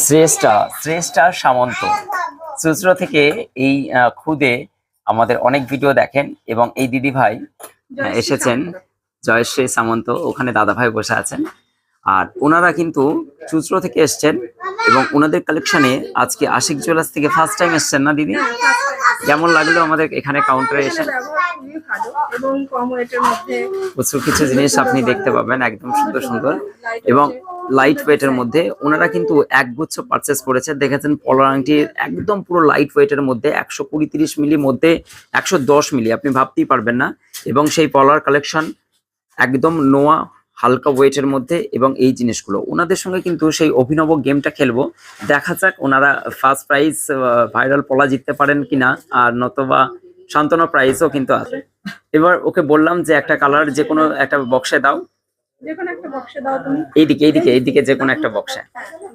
শ্রেষ্ঠা শ্রেষ্ঠা সামন্ত চুঁচুড়া থেকে এই খুদে আমাদের অনেক ভিডিও দেখেন এবং এই দিদি ভাই এসেছেন জয়শ্রী সামন্ত, ওখানে দাদা ভাই বসে আছেন। আর ওনারা কিন্তু চুঁচুড়া থেকে এসছেন এবং ওনাদের কালেকশনে আজকে আশিক জুয়েলার্স থেকে ফার্স্ট টাইম এসছেন না দিদি? কেমন লাগলো আমাদের এখানে কাউন্টারে এসে? প্রচুর কিছু জিনিস আপনি দেখতে পাবেন, একদম সুন্দর সুন্দর এবং লাইট ওয়েটের মধ্যে। ওনারা কিন্তু একগুচ্ছ পারচেস করেছে, দেখেছেন পলার আংটির একদম পুরো লাইট ওয়েটের মধ্যে 120-30 মিলির মধ্যে 110 মিলি, আপনি ভাবতেই পারবেন না। এবং সেই পলার কালেকশন একদম নোয়া হালকা ওয়েটের মধ্যে এবং এই জিনিসগুলো ওনাদের সঙ্গে কিন্তু সেই অভিনব গেমটা খেলবো। দেখা যাক ওনারা ফার্স্ট প্রাইজ ভাইরাল পলা জিততে পারেন কিনা, আর নতবা সান্ত্বনা প্রাইজও কিন্তু আছে। এবার ওকে বললাম যে একটা কালার যে কোনো একটা বক্সে দাও, এইদিকে এইদিকে এইদিকে যে কোনো একটা বক্সে।